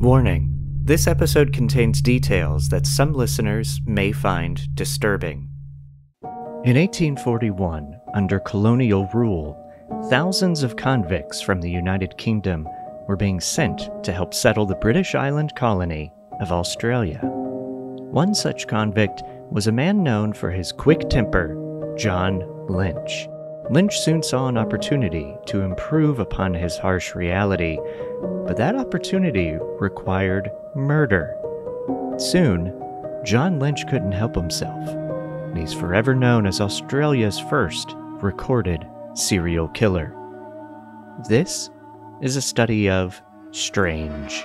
Warning. This episode contains details that some listeners may find disturbing. In 1841, under colonial rule, thousands of convicts from the United Kingdom were being sent to help settle the British island colony of Australia. One such convict was a man known for his quick temper, John Lynch. Lynch soon saw an opportunity to improve upon his harsh reality, but that opportunity required murder. Soon, John Lynch couldn't help himself, and he's forever known as Australia's first recorded serial killer. This is a study of Strange.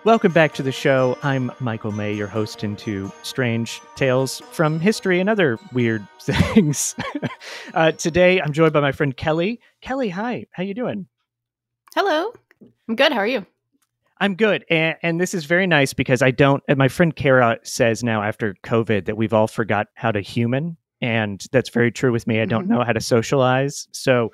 Welcome back to the show. I'm Michael May, your host into strange tales from history and other weird things. Today, I'm joined by my friend Kelly. Kelly, hi. How you doing? Hello. I'm good. How are you? I'm good. And this is very nice because my friend Kara says now after COVID that we've all forgot how to human. And that's very true with me. I don't know how to socialize. So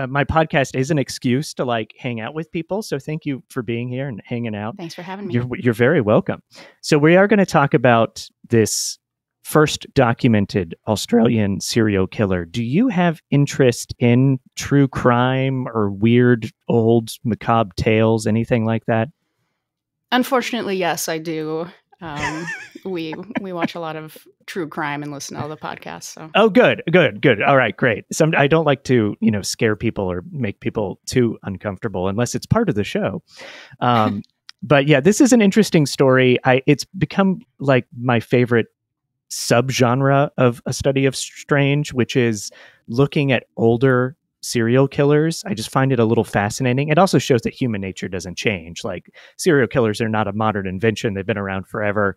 my podcast is an excuse to hang out with people. So thank you for being here and hanging out. Thanks for having me. You're very welcome. So we are going to talk about this first documented Australian serial killer. Do you have interest in true crime or weird old macabre tales, anything like that? Unfortunately, yes, I do. We watch a lot of true crime and listen to all the podcasts. So. Oh, good. All right, great. I don't like to, scare people or make people too uncomfortable unless it's part of the show. But yeah, this is an interesting story. It's become like my favorite subgenre of a study of strange, which is looking at older serial killers. I just find it a little fascinating. It also shows that human nature doesn't change. Like serial killers are not a modern invention. They've been around forever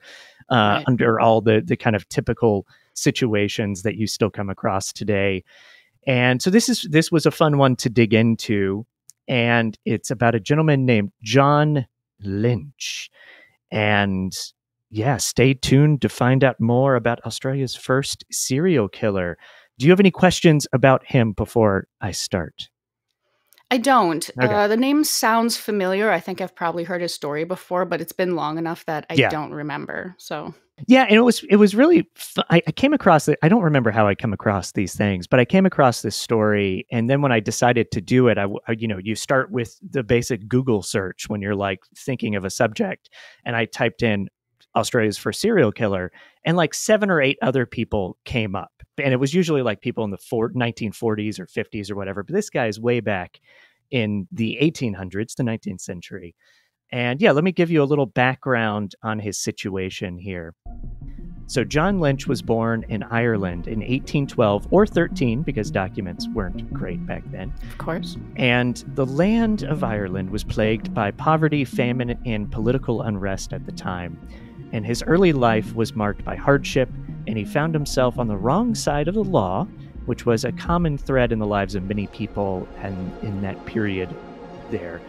right. Under all the kind of typical situations that you still come across today. And so this was a fun one to dig into. And it's about a gentleman named John Lynch. And yeah, stay tuned to find out more about Australia's first serial killer. Do you have any questions about him before I start? I don't. Okay. The name sounds familiar. I think I've probably heard his story before, but it's been long enough that I don't remember. So yeah, and it was really. I came across it. I don't remember how I come across these things, but I came across this story, and then when I decided to do it, you start with the basic Google search when you're thinking of a subject, and I typed in Australia's first serial killer, and 7 or 8 other people came up. And it was usually people in the 1940s or 50s or whatever. But this guy is way back in the 1800s, the 19th century. And yeah, let me give you a little background on his situation here. So John Lynch was born in Ireland in 1812 or 13, because documents weren't great back then. Of course. And the land of Ireland was plagued by poverty, famine, and political unrest at the time. And his early life was marked by hardship, and he found himself on the wrong side of the law, which was a common thread in the lives of many people and in that period there.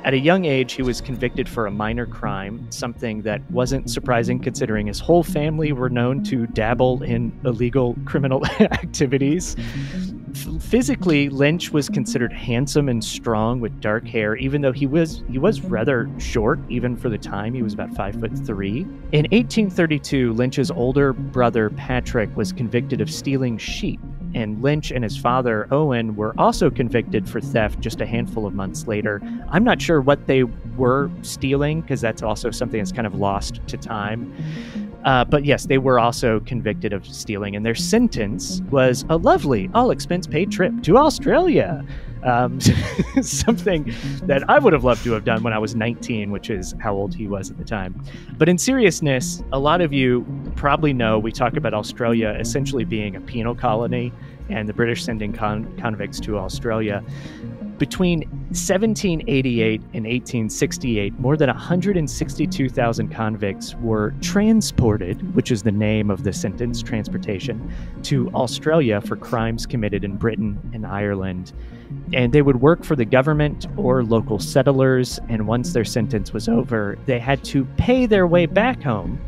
At a young age, he was convicted for a minor crime, something that wasn't surprising considering his whole family were known to dabble in illegal criminal activities. Physically, Lynch was considered handsome and strong with dark hair, even though he was rather short, even for the time. He was about 5'3". In 1832, Lynch's older brother Patrick was convicted of stealing sheep, and Lynch and his father Owen were also convicted for theft just a handful of months later. I'm not sure what they were stealing, because that's also something that's kind of lost to time. But yes, they were also convicted of stealing, and their sentence was a lovely, all-expense-paid trip to Australia. Something that I would have loved to have done when I was 19, which is how old he was at the time. But in seriousness, a lot of you probably know we talk about Australia essentially being a penal colony and the British sending convicts to Australia. Between 1788 and 1868, more than 162,000 convicts were transported, which is the name of the sentence, transportation, to Australia for crimes committed in Britain and Ireland. And they would work for the government or local settlers, and once their sentence was over, they had to pay their way back home.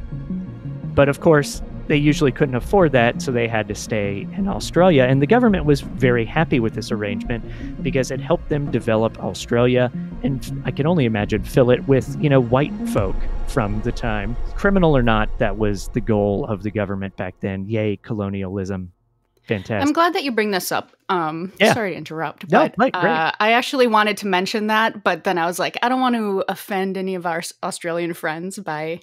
But of course, they usually couldn't afford that, so they had to stay in Australia. And the government was very happy with this arrangement because it helped them develop Australia, and I can only imagine fill it with, white folk from the time. Criminal or not, that was the goal of the government back then. Yay, colonialism. Fantastic. I'm glad that you bring this up. Sorry to interrupt, No, but great. I actually wanted to mention that, but then I was like, I don't want to offend any of our Australian friends by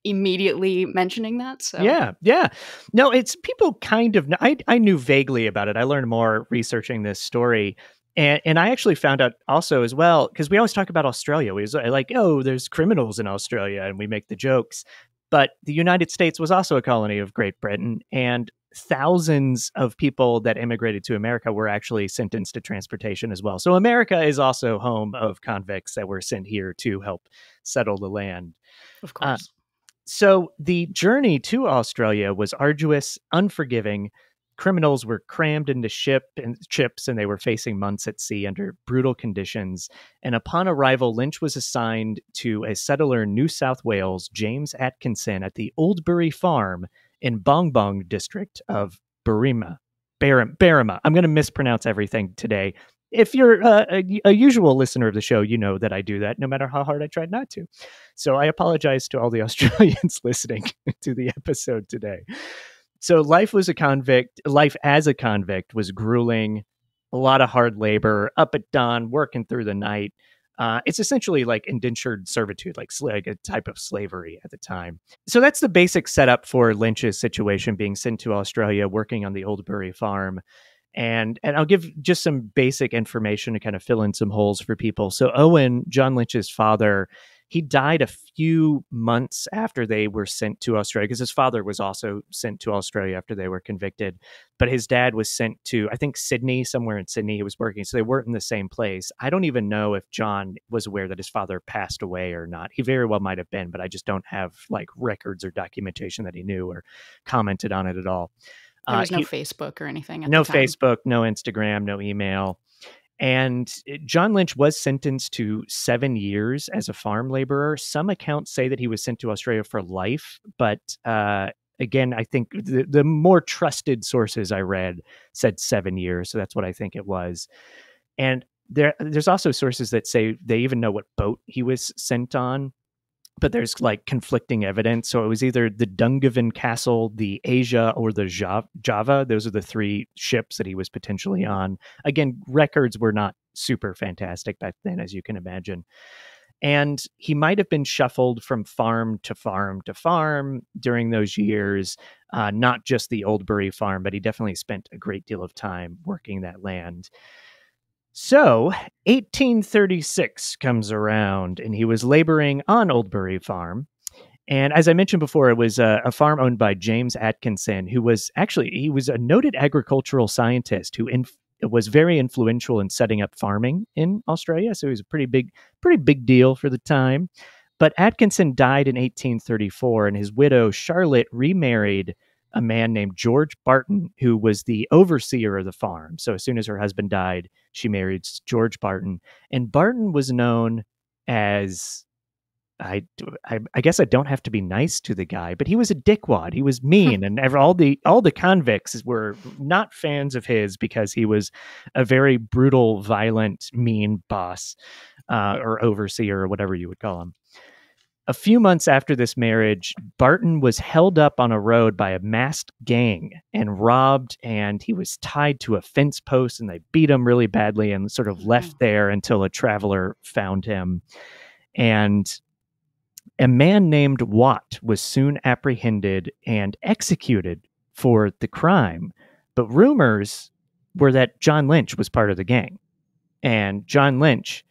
immediately mentioning that. So yeah. No, it's people kind of. I knew vaguely about it. I learned more researching this story. And I actually found out also as well, because we always talk about Australia. We was like, oh, there's criminals in Australia, and we make the jokes. But the United States was also a colony of Great Britain, and thousands of people that immigrated to America were actually sentenced to transportation as well. So America is also home of convicts that were sent here to help settle the land. Of course. So the journey to Australia was arduous, unforgiving. Criminals were crammed into ships, and they were facing months at sea under brutal conditions. And upon arrival, Lynch was assigned to a settler in New South Wales, James Atkinson, at the Oldbury Farm in Bong Bong district of Berrima. I'm going to mispronounce everything today. If you're a usual listener of the show, you know that I do that no matter how hard I tried not to. So I apologize to all the Australians listening to the episode today. So life as a convict was grueling, a lot of hard labor, up at dawn, working through the night. It's essentially like indentured servitude, like a type of slavery at the time. So that's the basic setup for Lynch's situation, being sent to Australia, working on the Oldbury farm. And I'll give just some basic information to kind of fill in some holes for people. So Owen, John Lynch's father, he died a few months after they were sent to Australia, because his father was also sent to Australia after they were convicted. But his dad was sent to, I think, Sydney, somewhere in Sydney he was working. So they weren't in the same place. I don't even know if John was aware that his father passed away or not. He very well might have been, but I just don't have like records or documentation that he knew or commented on it at all. There was no Facebook or anything at no the time. Facebook, no Instagram, no email. And John Lynch was sentenced to 7 years as a farm laborer. Some accounts say that he was sent to Australia for life. But again, I think the more trusted sources I read said 7 years. So that's what I think it was. And there's also sources that say they even know what boat he was sent on. But there's like conflicting evidence. So it was either the Dungiven Castle, the Asia, or the Java. Those are the three ships that he was potentially on. Again, records were not super fantastic back then, as you can imagine. And he might have been shuffled from farm to farm to farm during those years, not just the Oldbury farm, but he definitely spent a great deal of time working that land. So 1836 comes around, and he was laboring on Oldbury Farm. And as I mentioned before, it was a farm owned by James Atkinson, who was he was a noted agricultural scientist who was very influential in setting up farming in Australia. So he was a pretty big deal for the time. But Atkinson died in 1834, and his widow, Charlotte, remarried a man named George Barton, who was the overseer of the farm. So as soon as her husband died, she married George Barton. And Barton was known as, I guess I don't have to be nice to the guy, but he was a dickwad. He was mean, and all the convicts were not fans of his because he was a very brutal, violent, mean boss or overseer or whatever you would call him. A few months after this marriage, Barton was held up on a road by a masked gang and robbed, and he was tied to a fence post, and they beat him really badly and sort of left there until a traveler found him. And a man named Watt was soon apprehended and executed for the crime. But rumors were that John Lynch was part of the gang. And John Lynch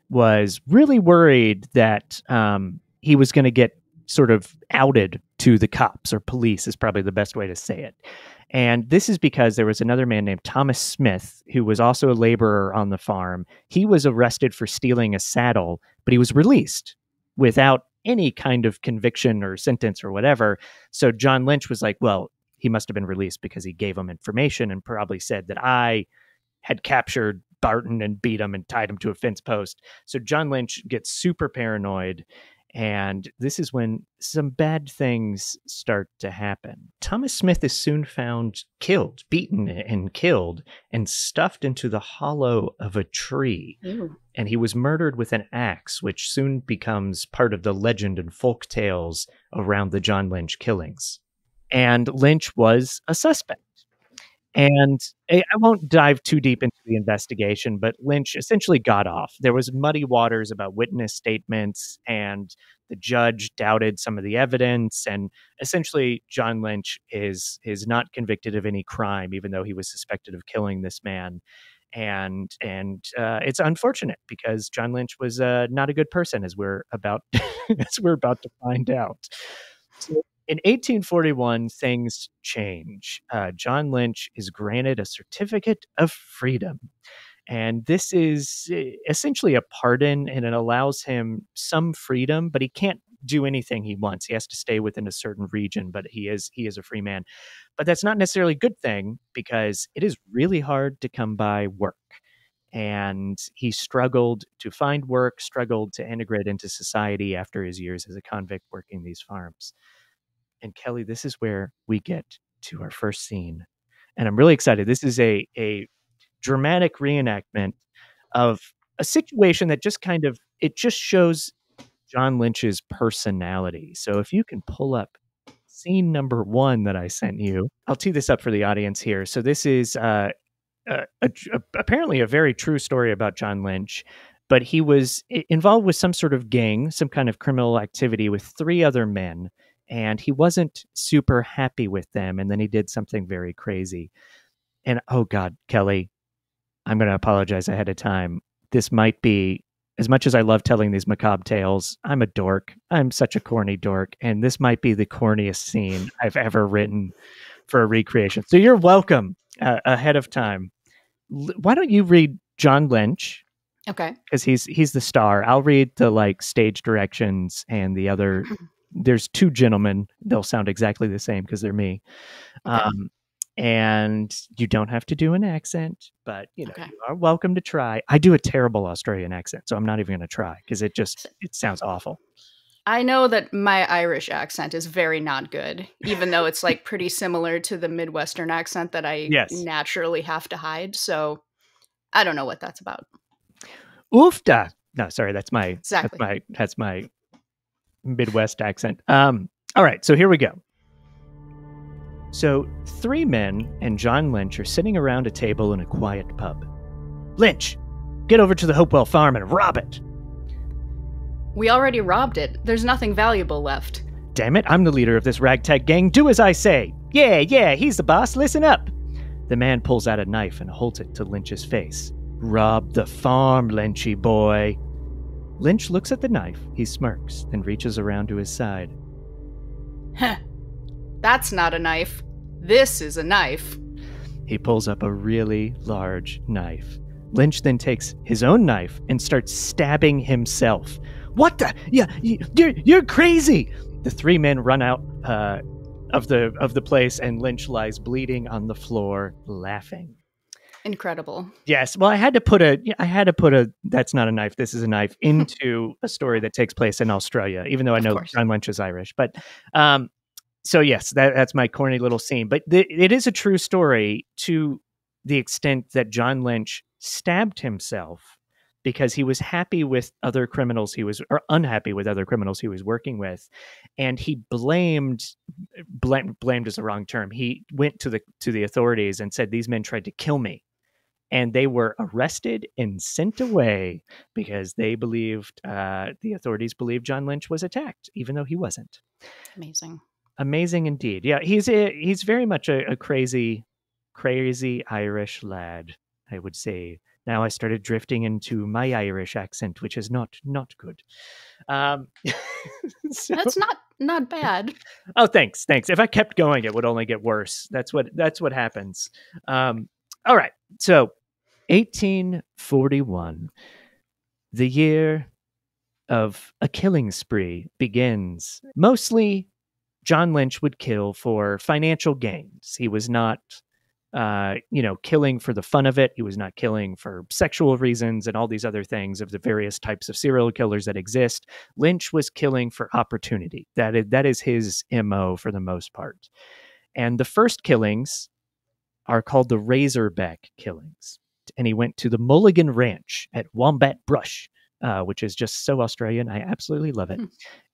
was really worried that he was going to get sort of outed to the cops, or police is probably the best way to say it. And this is because there was another man named Thomas Smith, who was also a laborer on the farm. He was arrested for stealing a saddle, but he was released without any kind of conviction or sentence or whatever. So John Lynch was like, well, he must have been released because he gave him information and probably said that I had captured Barton and beat him and tied him to a fence post. So John Lynch gets super paranoid, and this is when some bad things start to happen. Thomas Smith is soon found killed, beaten and killed, and stuffed into the hollow of a tree. Ew. And he was murdered with an axe, which soon becomes part of the legend and folk tales around the John Lynch killings. And Lynch was a suspect. And I won't dive too deep into the investigation, but Lynch essentially got off. There was muddy waters about witness statements, and the judge doubted some of the evidence. And essentially, John Lynch is not convicted of any crime, even though he was suspected of killing this man. And it's unfortunate because John Lynch was not a good person, as we're about to find out. So, in 1841, things change. John Lynch is granted a certificate of freedom. And this is essentially a pardon, and it allows him some freedom, but he can't do anything he wants. He has to stay within a certain region, but he is a free man. But that's not necessarily a good thing, because it is really hard to come by work. And he struggled to find work, struggled to integrate into society after his years as a convict working these farms. And Kelly, this is where we get to our first scene. And I'm really excited. This is a dramatic reenactment of a situation that just shows John Lynch's personality. So if you can pull up scene number 1 that I sent you, I'll tee this up for the audience here. So this is apparently a very true story about John Lynch, but he was involved with some sort of gang, some kind of criminal activity with 3 other men. And he wasn't super happy with them. And then he did something very crazy. And oh God, Kelly, I'm going to apologize ahead of time. This might be, as much as I love telling these macabre tales, I'm a dork. I'm such a corny dork. And this might be the corniest scene I've ever written for a recreation. So you're welcome ahead of time. Why don't you read John Lynch? Okay. Because he's the star. I'll read the stage directions and the other. There's 2 gentlemen. They'll sound exactly the same because they're me. Okay. And you don't have to do an accent, but you are welcome to try. I do a terrible Australian accent, so I'm not even going to try because it sounds awful. I know that my Irish accent is very not good, even though it's pretty similar to the Midwestern accent that I naturally have to hide. So I don't know what that's about. Oofda. No, sorry, that's my exactly. That's my Midwest accent. All right, so here we go. So 3 men and John Lynch are sitting around a table in a quiet pub. Lynch, get over to the Hopewell farm and rob it. We already robbed it. There's nothing valuable left. Damn it, I'm the leader of this ragtag gang. Do as I say. Yeah, he's the boss. Listen up. The man pulls out a knife and holds it to Lynch's face. Rob the farm, Lynchy boy. Lynch looks at the knife, he smirks, then reaches around to his side. Heh, that's not a knife. This is a knife. He pulls up a really large knife. Lynch then takes his own knife and starts stabbing himself. What the? Yeah, you're crazy! The 3 men run out of the place, and Lynch lies bleeding on the floor, laughing. Incredible. Yes. Well, I had to put a that's not a knife, this is a knife into a story that takes place in Australia, even though I know John Lynch is Irish. But so yes, that's my corny little scene. But it is a true story to the extent that John Lynch stabbed himself because he was happy with other criminals or unhappy with other criminals he was working with. And he blamed is the wrong term. He went to the authorities and said, these men tried to kill me. And they were arrested and sent away because they believed, the authorities believed John Lynch was attacked, even though he wasn't. Amazing indeed. Yeah, he's very much a crazy Irish lad, I would say. Now I started drifting into my Irish accent, which is not good. So, that's not bad. Oh, thanks. If I kept going, it would only get worse. That's what happens. All right. So 1841, the year of a killing spree begins. Mostly John Lynch would kill for financial gains. He was not killing for the fun of it. He was not killing for sexual reasons and all these other things of the various types of serial killers that exist. Lynch was killing for opportunity. That is his MO for the most part. And the first killings are called the Razorback killings. And he went to the Mulligan Ranch at Wombat Brush, which is just so Australian. I absolutely love it.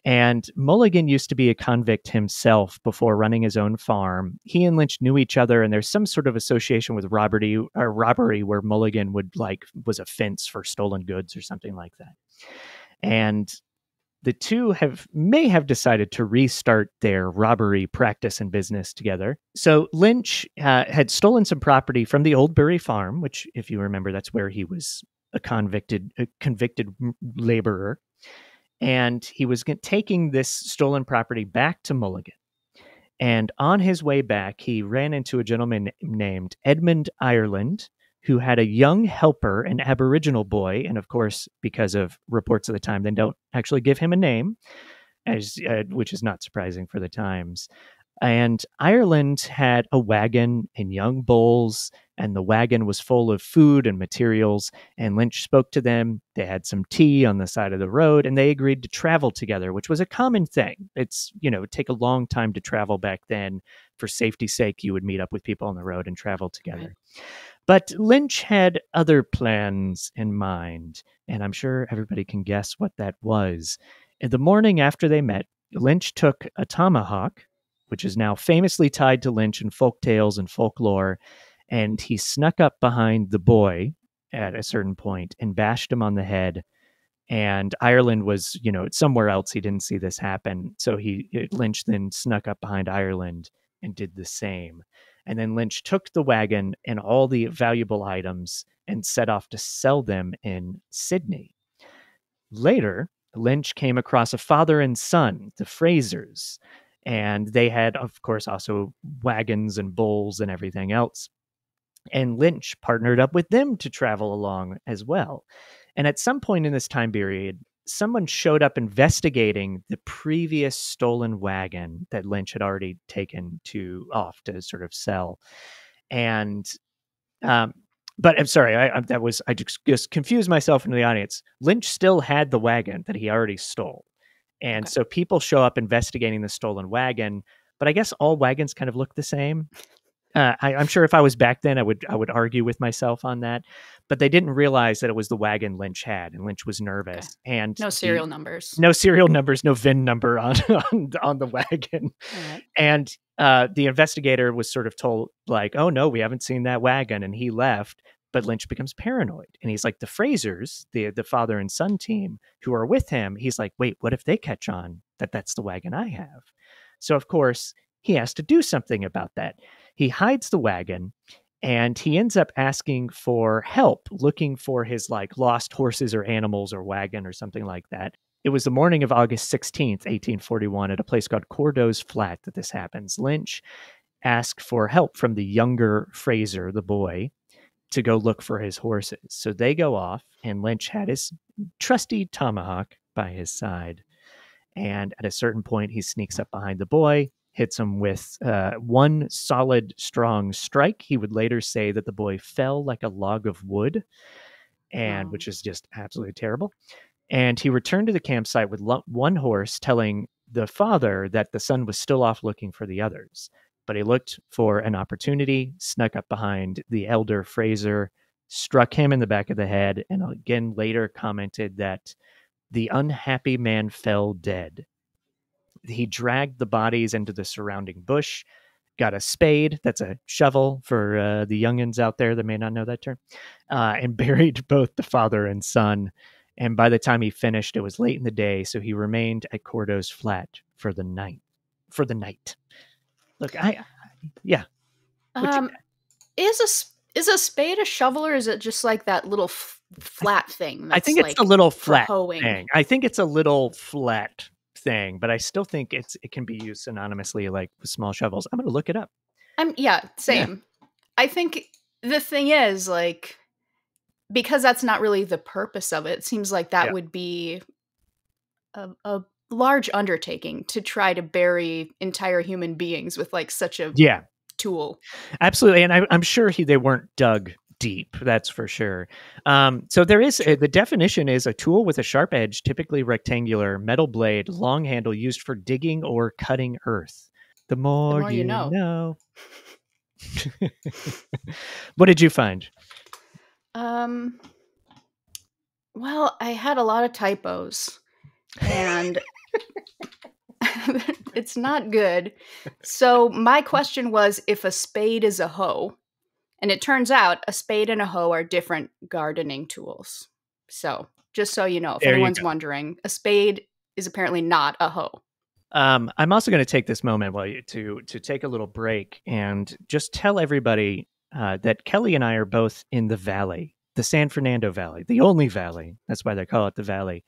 And Mulligan used to be a convict himself before running his own farm. He and Lynch knew each other, and there's some sort of association with robbery where Mulligan was a fence for stolen goods or something like that. And the two may have decided to restart their robbery practice and business together. So Lynch had stolen some property from the Old Bury farm, which, if you remember, that's where he was a convicted laborer. And he was taking this stolen property back to Mulligan. And on his way back, he ran into a gentleman named Edmund Ireland, who had a young helper, an Aboriginal boy. And of course, because of reports of the time, they don't actually give him a name, which is not surprising for the times. And Ireland had a wagon and young bulls, and the wagon was full of food and materials. And Lynch spoke to them. They had some tea on the side of the road, and they agreed to travel together, which was a common thing. It's, it would take a long time to travel back then. For safety's sake, you would meet up with people on the road and travel together. Right. But Lynch had other plans in mind, and I'm sure everybody can guess what that was. In the morning after they met, Lynch took a tomahawk, which is now famously tied to Lynch in folk tales and folklore, and he snuck up behind the boy at a certain point and bashed him on the head. And Ireland was, somewhere else. He didn't see this happen. So Lynch then snuck up behind Ireland and did the same. And then Lynch took the wagon and all the valuable items and set off to sell them in Sydney. Later, Lynch came across a father and son, the Frasers, and they had, of course, also wagons and bulls and everything else. And Lynch partnered up with them to travel along as well. And at some point in this time period, someone showed up investigating the previous stolen wagon that Lynch had already taken off to sort of sell. And, but I'm sorry, I just confused myself in the audience. Lynch still had the wagon that he already stole. And so people show up investigating the stolen wagon, but I guess all wagons kind of look the same. I'm sure if I was back then, I would argue with myself on that, but they didn't realize that it was the wagon Lynch had, and Lynch was nervous. Okay. And no serial numbers, no VIN number on the wagon. Right. And the investigator was sort of told, like, "Oh no, we haven't seen that wagon," and he left. But Lynch becomes paranoid, and he's like, the Frasers, the father and son team who are with him, he's like, wait, what if they catch on that that's the wagon I have? So of course he has to do something about that. He hides the wagon, and he ends up asking for help, looking for his lost horses or animals or wagon or something like that. It was the morning of August 16th, 1841, at a place called Cordo's Flat that this happens. Lynch asked for help from the younger Fraser, the boy, to go look for his horses. So they go off, and Lynch had his trusty tomahawk by his side. And at a certain point, he sneaks up behind the boy, hits him with one solid, strong strike. He would later say that the boy fell like a log of wood, and which is just absolutely terrible. And he returned to the campsite with one horse, telling the father that the son was still off looking for the others. But he looked for an opportunity, snuck up behind the elder Fraser, struck him in the back of the head, and again later commented that the unhappy man fell dead. He dragged the bodies into the surrounding bush, got a spade, that's a shovel for the youngins out there that may not know that term, and buried both the father and son. And by the time he finished, it was late in the day, so he remained at Cordo's Flat for the night. Look, yeah. Is a spade a shovel, or is it just like that little flat thing? I think it's a little flat thing. I think it's a little flat thing, but I still think it can be used synonymously, like with small shovels. I'm going to look it up. Same. Yeah. I think the thing is, because that's not really the purpose of it. It seems like that would be a large undertaking to try to bury entire human beings with such a tool. Absolutely. And I'm sure they weren't dug deep, that's for sure. So there is the definition is a tool with a sharp edge, typically rectangular, metal blade, long handle used for digging or cutting earth. The more you know. What did you find? Well, I had a lot of typos, and it's not good. So my question was if a spade is a hoe, and it turns out a spade and a hoe are different gardening tools. So just so you know, if anyone's wondering, a spade is apparently not a hoe. I'm also going to take this moment to take a little break and just tell everybody that Kelly and I are both in the valley, the San Fernando Valley, the only valley. That's why they call it the valley.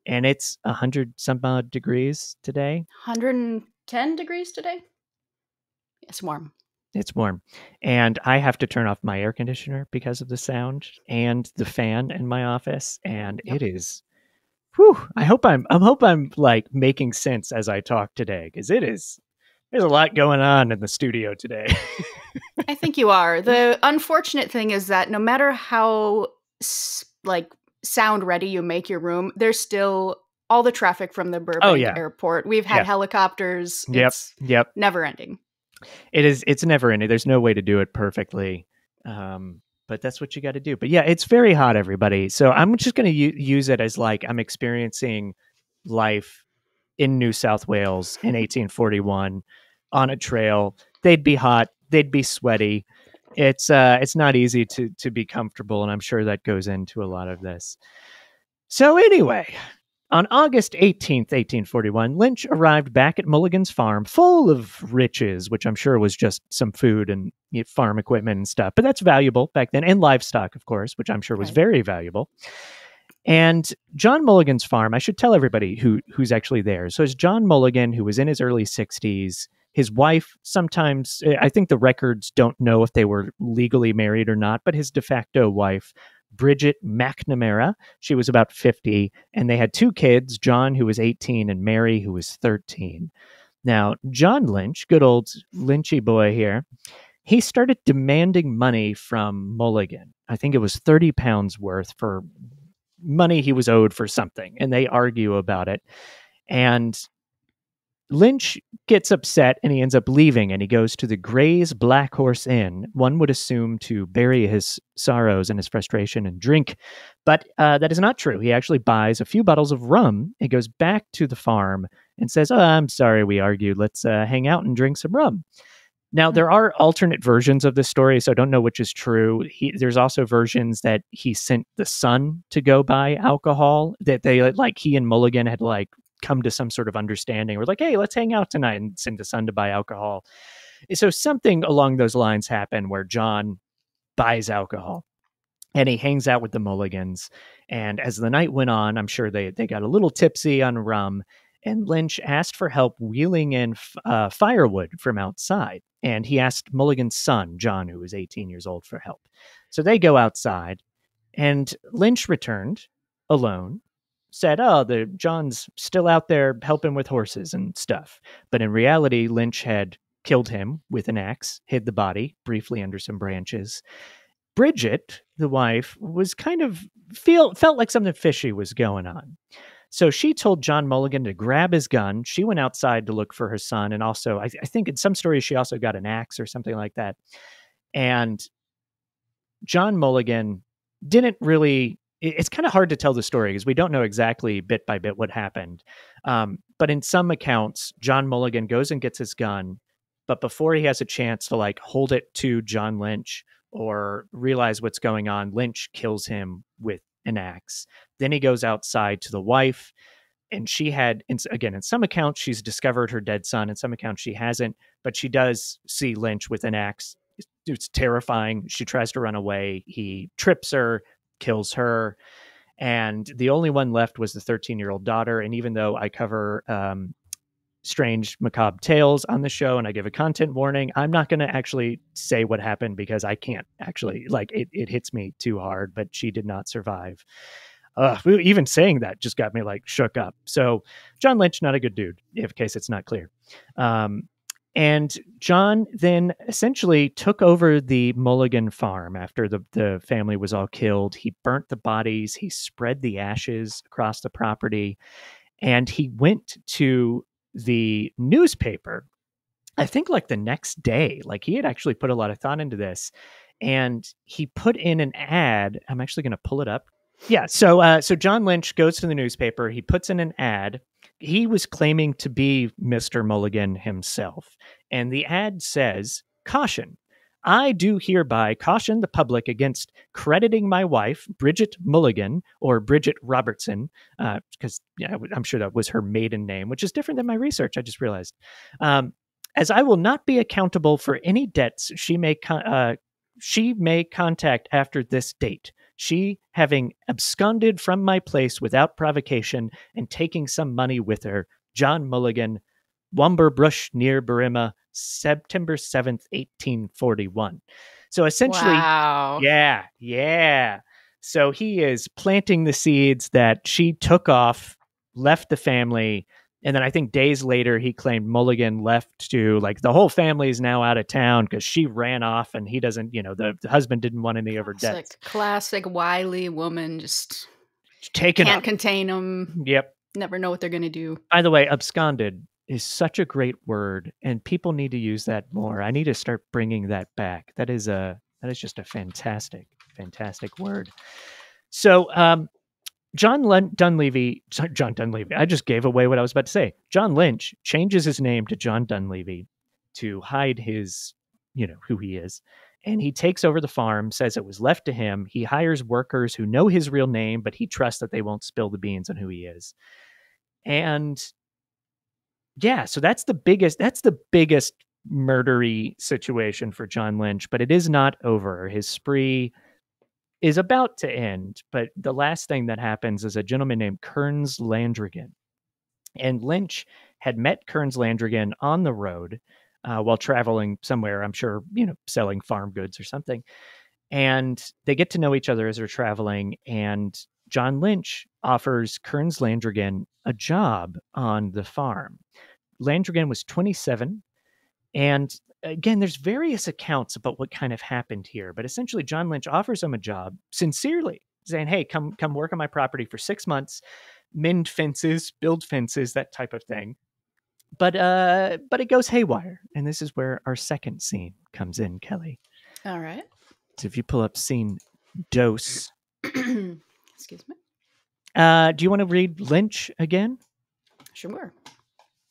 And it's 100 some odd degrees today. 110 degrees today? It's warm. It's warm. And I have to turn off my air conditioner because of the sound and the fan in my office. And It is, whew, I hope I'm like making sense as I talk today, because there's a lot going on in the studio today. I think you are. The unfortunate thing is that no matter how sound ready you make your room, there's still all the traffic from the Burbank airport. We've had helicopters. It's never ending. It's never ending. There's no way to do it perfectly. But that's what you got to do. But yeah, it's very hot, everybody. So I'm just going to use it as like I'm experiencing life in New South Wales in 1841 on a trail. They'd be hot. They'd be sweaty. It's not easy to be comfortable, and I'm sure that goes into a lot of this. So anyway, on August 18th, 1841, Lynch arrived back at Mulligan's farm full of riches, which I'm sure was just some food and farm equipment and stuff. But that's valuable back then, and livestock, of course, which I'm sure was very valuable. And John Mulligan's farm, I should tell everybody who's actually there. So it's John Mulligan, who was in his early 60s. His wife, sometimes, I think the records don't know if they were legally married or not, but his de facto wife, Bridget McNamara, she was about 50, and they had two kids, John, who was 18, and Mary, who was 13. Now, John Lynch, good old Lynchy boy here, he started demanding money from Mulligan. I think it was 30 pounds worth for money he was owed for something, and they argue about it. And Lynch gets upset and he ends up leaving, and he goes to the Gray's Black Horse Inn, one would assume to bury his sorrows and his frustration and drink. But that is not true. He actually buys a few bottles of rum and goes back to the farm and says, "Oh, I'm sorry we argued. Let's hang out and drink some rum." Now, there are alternate versions of this story, so I don't know which is true. There's also versions that he sent the son to go buy alcohol, that he and Mulligan had come to some sort of understanding. We're like, hey, let's hang out tonight, and send the son to buy alcohol. So something along those lines happened where John buys alcohol and he hangs out with the Mulligans. And as the night went on, I'm sure they got a little tipsy on rum, and Lynch asked for help wheeling in firewood from outside. And he asked Mulligan's son, John, who was 18 years old, for help. So they go outside, and Lynch returned alone, said, "Oh, John's still out there helping with horses and stuff." But in reality, Lynch had killed him with an axe, hid the body briefly under some branches. Bridget, the wife, was kind of felt like something fishy was going on. So she told John Mulligan to grab his gun. She went outside to look for her son. And also, I think in some stories, she also got an axe or something like that. And John Mulligan didn't really, it's kind of hard to tell the story because we don't know exactly bit by bit what happened. But in some accounts, John Mulligan goes and gets his gun. But before he has a chance to hold it to John Lynch or realize what's going on, Lynch kills him with an axe. Then he goes outside to the wife, and she had, again, in some accounts, she's discovered her dead son. In some accounts, she hasn't, but she does see Lynch with an axe. It's terrifying. She tries to run away. He trips her, kills her. And the only one left was the 13-year-old daughter. And even though I cover strange, macabre tales on the show, and I give a content warning, I'm not going to actually say what happened because I can't actually, it hits me too hard, but she did not survive. Even saying that just got me shook up. So John Lynch, not a good dude, in case it's not clear. And John then essentially took over the Mulligan farm after the family was all killed. He burnt the bodies, he spread the ashes across the property, and he went to the newspaper, I think like the next day. Like he had actually put a lot of thought into this. And he put in an ad. I'm actually going to pull it up. Yeah. So John Lynch goes to the newspaper. He puts in an ad. He was claiming to be Mr. Mulligan himself. And the ad says, "Caution. I do hereby caution the public against crediting my wife, Bridget Mulligan, or Bridget Robertson," because I'm sure that was her maiden name, which is different than my research. I just realized. "As I will not be accountable for any debts she may contact after this date, she having absconded from my place without provocation and taking some money with her. John Mulligan, Womberbrush near Berrima, September 7th, 1841. So essentially, wow. Yeah. So he is planting the seeds that she took off, left the family, and then I think days later, he claimed Mulligan left to, like, the whole family is now out of town because she ran off and he doesn't, the husband didn't want any of her debts. Classic wily woman, just can't contain them. Yep. Never know what they're going to do. By the way, absconded is such a great word, and people need to use that more. I need to start bringing that back. That is just a fantastic, fantastic word. So, John Dunleavy, I just gave away what I was about to say. John Lynch changes his name to John Dunleavy to hide his, who he is. And he takes over the farm, says it was left to him. He hires workers who know his real name, but he trusts that they won't spill the beans on who he is. And yeah, so that's the biggest murdery situation for John Lynch, but it is not over. His spree is about to end, but the last thing that happens is a gentleman named Kearns Landrigan. And Lynch had met Kearns Landrigan on the road while traveling somewhere, I'm sure, selling farm goods or something. And they get to know each other as they're traveling, and John Lynch offers Kearns Landrigan a job on the farm. Landrigan was 27, and again, there's various accounts about what kind of happened here, but essentially John Lynch offers him a job sincerely, saying, "Hey, come work on my property for 6 months, mend fences, build fences, that type of thing." But it goes haywire, and this is where our second scene comes in, Kelly. All right. So if you pull up scene dose. Excuse me. Do you want to read Lynch again? Sure.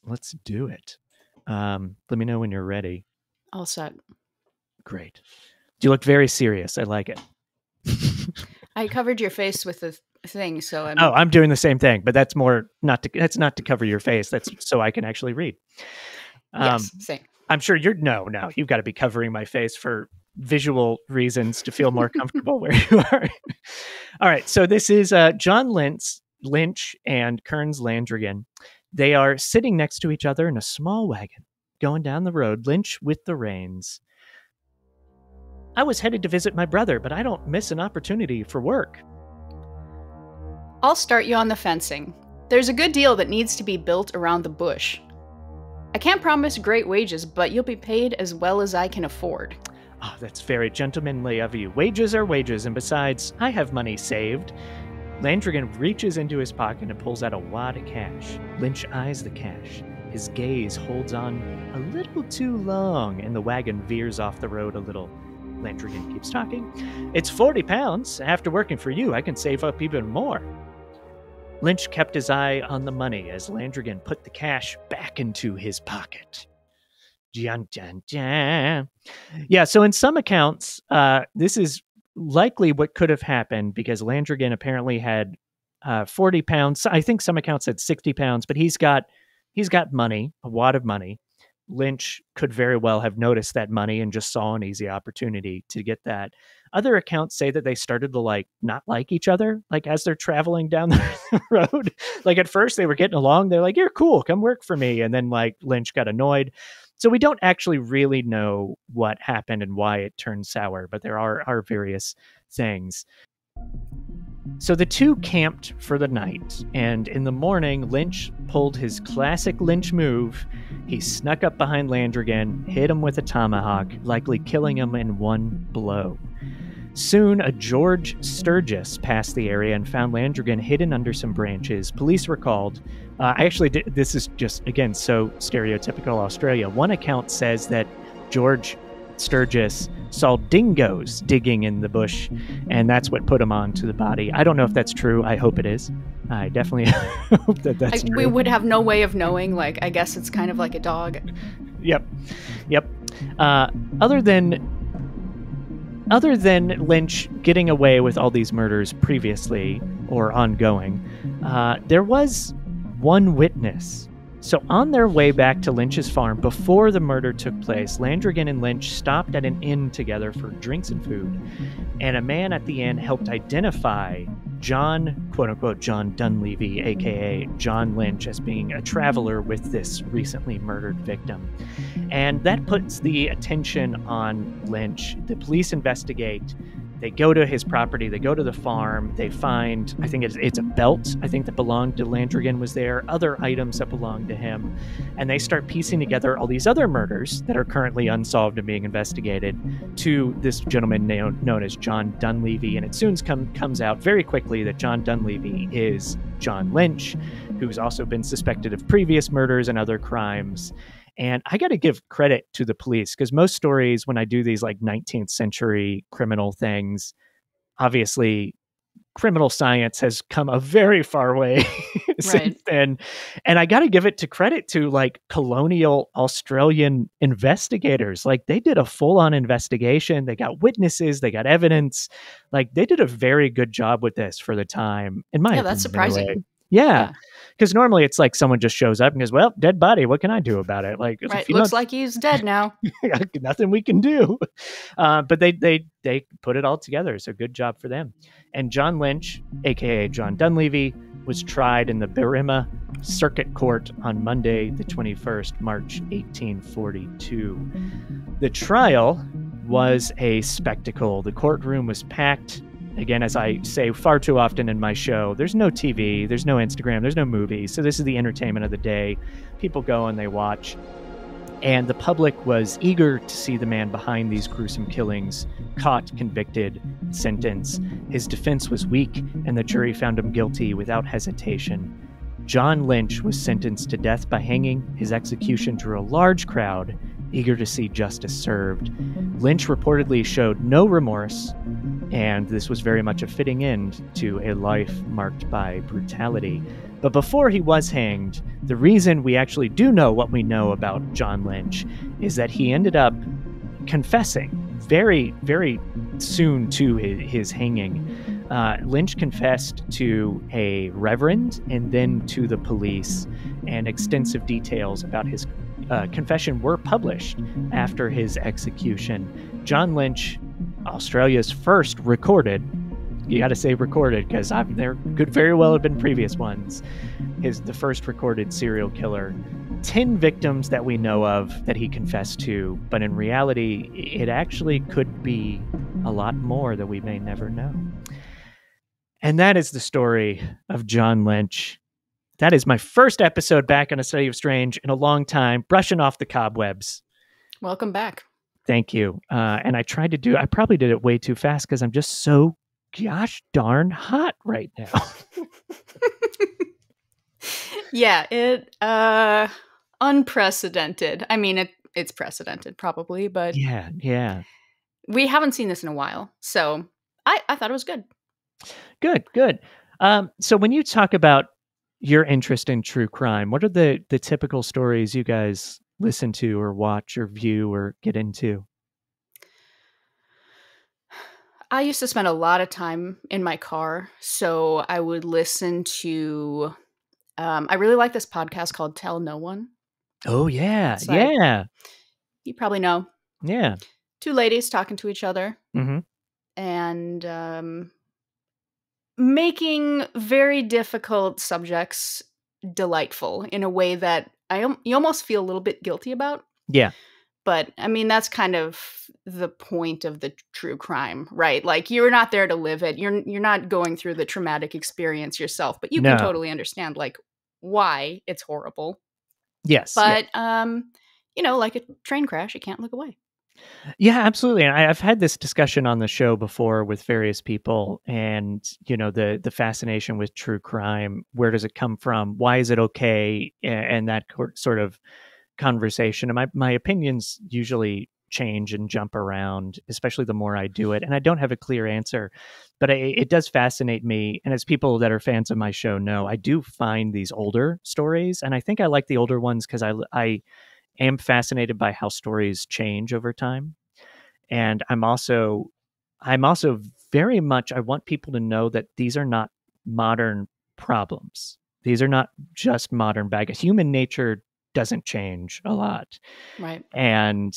Let's do it. Let me know when you're ready. All set. Great. You look very serious. I like it. I covered your face with the thing, so I'm doing the same thing, but that's not to cover your face. That's so I can actually read. Yes, same. I'm sure no, you've got to be covering my face for visual reasons to feel more comfortable where you are. All right. So this is John Lynch and Kearns Landrigan. They are sitting next to each other in a small wagon, going down the road, Lynch with the reins. "I was headed to visit my brother, but I don't miss an opportunity for work." "I'll start you on the fencing. There's a good deal that needs to be built around the bush. I can't promise great wages, but you'll be paid as well as I can afford." "Oh, that's very gentlemanly of you. Wages are wages, and besides, I have money saved." Landrigan reaches into his pocket and pulls out a wad of cash. Lynch eyes the cash. His gaze holds on a little too long, and the wagon veers off the road a little. Landrigan keeps talking. "It's 40 pounds. After working for you, I can save up even more." Lynch kept his eye on the money as Landrigan put the cash back into his pocket. Dun, dun, dun. Yeah, so in some accounts, this is likely what could have happened because Landrigan apparently had 40 pounds. I think some accounts said 60 pounds, but he's got money, a wad of money. Lynch could very well have noticed that money and just saw an easy opportunity to get that. Other accounts say that they started to not like each other, as they're traveling down the road. At first they were getting along. They're like, "You're cool, come work for me." And then Lynch got annoyed. So we don't actually really know what happened and why it turned sour, but there are various things. So the two camped for the night, and in the morning, Lynch pulled his classic Lynch move. He snuck up behind Landrigan, hit him with a tomahawk, likely killing him in one blow. Soon, a George Sturgis passed the area and found Landrigan hidden under some branches. Police were called. This is just, again, so stereotypical Australia. One account says that George Sturgis saw dingoes digging in the bush, and that's what put him onto the body. I don't know if that's true. I hope it is. I definitely hope that's true. We would have no way of knowing. Like, I guess it's kind of like a dog. Yep. Other than Lynch getting away with all these murders previously or ongoing, there was one witness. So on their way back to Lynch's farm before the murder took place, Landrigan and Lynch stopped at an inn together for drinks and food. And a man at the inn helped identify John, quote-unquote, John Dunleavy, a.k.a. John Lynch, as being a traveler with this recently murdered victim. And that puts the attention on Lynch. The police investigate. They go to his property. They go to the farm. They find, I think it's a belt, I think, that belonged to Landrigan was there, other items that belonged to him. And they start piecing together all these other murders that are currently unsolved and being investigated to this gentleman known as John Dunleavy. And it soon comes out very quickly that John Dunleavy is John Lynch, who's also been suspected of previous murders and other crimes. And I got to give credit to the police, because most stories, when I do these like 19th century criminal things, obviously criminal science has come a very far way since then. And I got to give it to credit to like colonial Australian investigators. Like, they did a full-on investigation. They got witnesses. They got evidence. Like, they did a very good job with this for the time, in my opinion. Yeah, that's surprising. Anyway. Yeah. Because normally it's like someone just shows up and goes, well, dead body, what can I do about it? Like, right. Looks like he's dead now. Nothing we can do. But they put it all together. So good job for them. And John Lynch, a.k.a. John Dunleavy, was tried in the Berrima Circuit Court on Monday, the 21st, March 1842. The trial was a spectacle. The courtroom was packed. Again, as I say far too often in my show, there's no TV, there's no Instagram, there's no movies. So this is the entertainment of the day. People go and they watch. And the public was eager to see the man behind these gruesome killings caught, convicted, sentenced. His defense was weak, and the jury found him guilty without hesitation. John Lynch was sentenced to death by hanging. His execution drew a large crowd, eager to see justice served. Lynch reportedly showed no remorse, and this was very much a fitting end to a life marked by brutality. But before he was hanged, the reason we actually do know what we know about John Lynch is that he ended up confessing very, very soon to his hanging. Lynch confessed to a reverend and then to the police, and extensive details about his confession were published after his execution. John Lynch, Australia's first recorded, you got to say recorded, because there could very well have been previous ones, is the first recorded serial killer. 10 victims that we know of that he confessed to, but in reality, it actually could be a lot more that we may never know. And that is the story of John Lynch. That is my first episode back on A Study of Strange in a long time, brushing off the cobwebs. Welcome back. Thank you. And I probably did it way too fast because I'm just so gosh darn hot right now. Yeah, it unprecedented. I mean, it's precedented probably, but yeah. We haven't seen this in a while, so I thought it was good. Good. So when you talk about your interest in true crime, what are the typical stories you guys listen to or watch or view or get into? I used to spend a lot of time in my car, so I would listen to, I really like this podcast called Tell No One. Oh, yeah. Yeah. You probably know. Yeah. Two ladies talking to each other. Mm-hmm. And making very difficult subjects delightful in a way that you almost feel a little bit guilty about. Yeah. But I mean, that's kind of the point of the true crime, right? Like, you're not there to live it. You're not going through the traumatic experience yourself, but you can No. totally understand like why it's horrible. Yes. But like a train crash, you can't look away. Yeah, absolutely. And I've had this discussion on the show before with various people, and the fascination with true crime. Where does it come from? Why is it okay? And that sort of conversation. And my opinions usually change and jump around, especially the more I do it. And I don't have a clear answer, but it does fascinate me. And as people that are fans of my show know, I do find these older stories, and I think I like the older ones because I am fascinated by how stories change over time. And I'm also very much, I want people to know that these are not modern problems. These are not just modern bad guys. Human nature doesn't change a lot. Right. And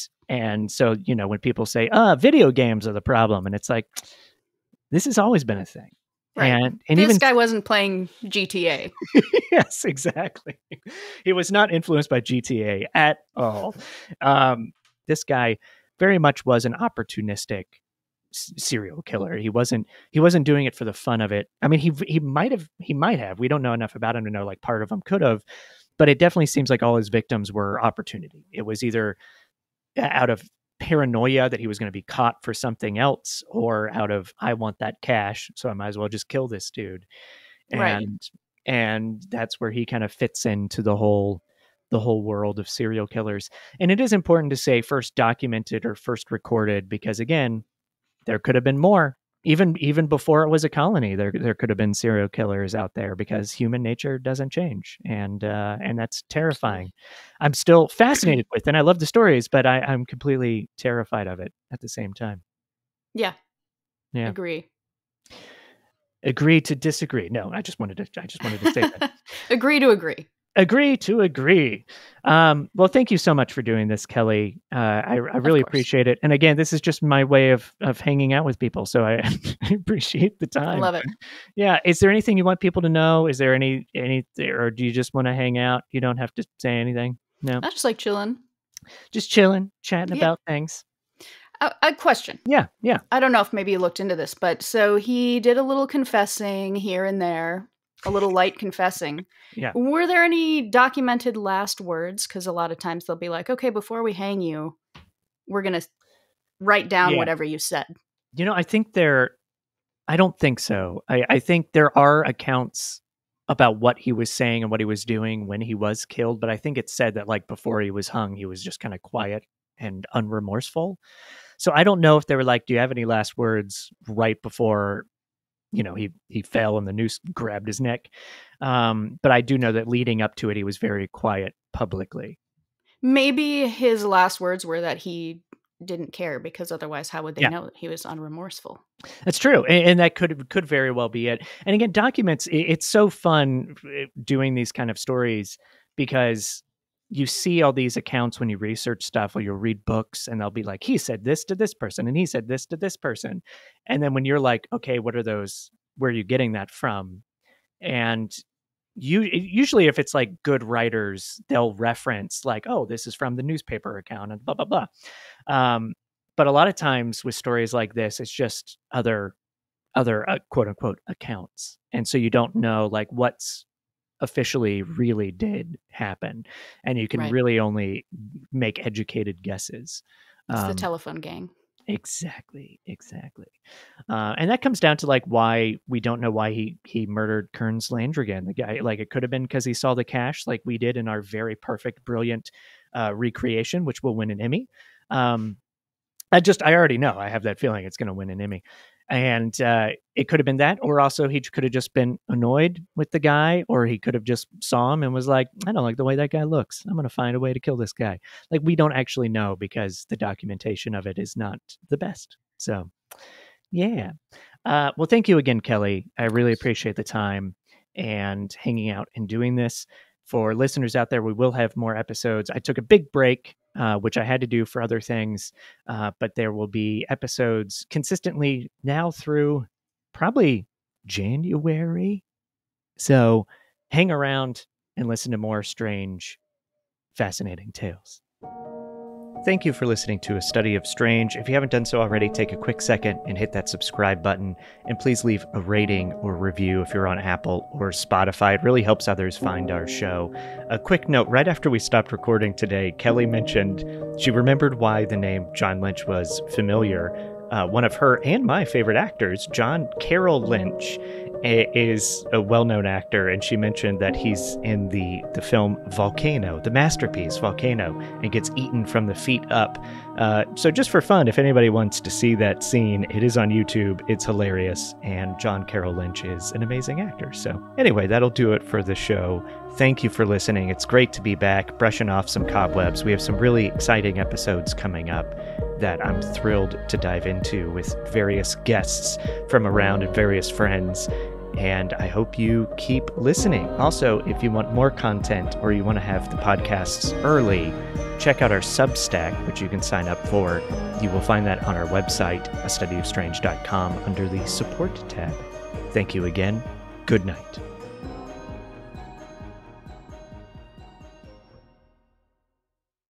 so, when people say, video games are the problem, and it's like, this has always been a thing. Right. And this even guy wasn't playing GTA. Yes, exactly. He was not influenced by GTA at all. This guy very much was an opportunistic serial killer. He wasn't doing it for the fun of it. I mean, he might have. We don't know enough about him to know, like, part of him could have, but it definitely seems like all his victims were opportunity. It was either out of paranoia that he was going to be caught for something else, or out of, I want that cash, so I might as well just kill this dude. Right. And that's where he kind of fits into the whole world of serial killers. And it is important to say first documented or first recorded, because again, there could have been more. Even before it was a colony, there could have been serial killers out there, because human nature doesn't change, and that's terrifying. I'm still fascinated with, and I love the stories, but I'm completely terrified of it at the same time. Yeah. Yeah. Agree to disagree. No, I just wanted to say that. Agree to agree. Agree to agree. Well, thank you so much for doing this, Kelly. I really appreciate it. And again, this is just my way of hanging out with people, so I appreciate the time. I love it. Yeah. Is there anything you want people to know? Is there any, or do you just want to hang out? You don't have to say anything. No. I just like chilling. Just chilling, chatting about things. A question. Yeah. I don't know if maybe you looked into this, but so he did a little confessing here and there. A little light confessing. Yeah. Were there any documented last words? Because a lot of times they'll be like, okay, before we hang you, we're going to write down whatever you said. I think I don't think so. I think there are accounts about what he was saying and what he was doing when he was killed. But I think it's said that, like, before he was hung, he was just kind of quiet and unremorseful. So I don't know if they were like, do you have any last words right before he fell and the noose grabbed his neck. But I do know that leading up to it, he was very quiet publicly. Maybe his last words were that he didn't care, because otherwise how would they know that he was unremorseful? That's true. And that could very well be it. And again, documents, it's so fun doing these kind of stories, because you see all these accounts when you research stuff, or you'll read books, and they'll be like, he said this to this person, and he said this to this person. And then when you're like, okay, what are those? Where are you getting that from? And usually if it's like good writers, they'll reference like, oh, this is from the newspaper account and blah, blah, blah. But a lot of times with stories like this, it's just other quote unquote accounts. And so you don't know like what's officially really did happen, and you can really only make educated guesses. It's the telephone gang. Exactly. And that comes down to like why we don't know why he murdered Kearns Landrigan, the guy. Like, it could have been because he saw the cash, like we did in our very perfect, brilliant recreation, which will win an Emmy. I already know, I have that feeling it's going to win an Emmy. And it could have been that, or also he could have just been annoyed with the guy, or he could have just saw him and was like, I don't like the way that guy looks. I'm going to find a way to kill this guy. Like, we don't actually know, because the documentation of it is not the best. So, yeah. Well, thank you again, Kelly. I really appreciate the time and hanging out and doing this. For listeners out there, we will have more episodes. I took a big break, which I had to do for other things, but there will be episodes consistently now through probably January. So hang around and listen to more strange, fascinating tales. Thank you for listening to A Study of Strange. If you haven't done so already, take a quick second and hit that subscribe button. And please leave a rating or review if you're on Apple or Spotify. It really helps others find our show. A quick note, right after we stopped recording today, Kelly mentioned she remembered why the name John Lynch was familiar. One of her and my favorite actors, John Lynch, is a well-known actor, and she mentioned that he's in the film Volcano, the masterpiece Volcano, and gets eaten from the feet up. So just for fun, if anybody wants to see that scene, it is on YouTube. It's hilarious, and John Lynch is an amazing actor. So anyway, that'll do it for the show. Thank you for listening. It's great to be back, brushing off some cobwebs. We have some really exciting episodes coming up that I'm thrilled to dive into with various guests from around and various friends. And I hope you keep listening. Also, if you want more content or you want to have the podcasts early, check out our Substack, which you can sign up for. You will find that on our website, astudyofstrange.com, under the Support tab. Thank you again. Good night.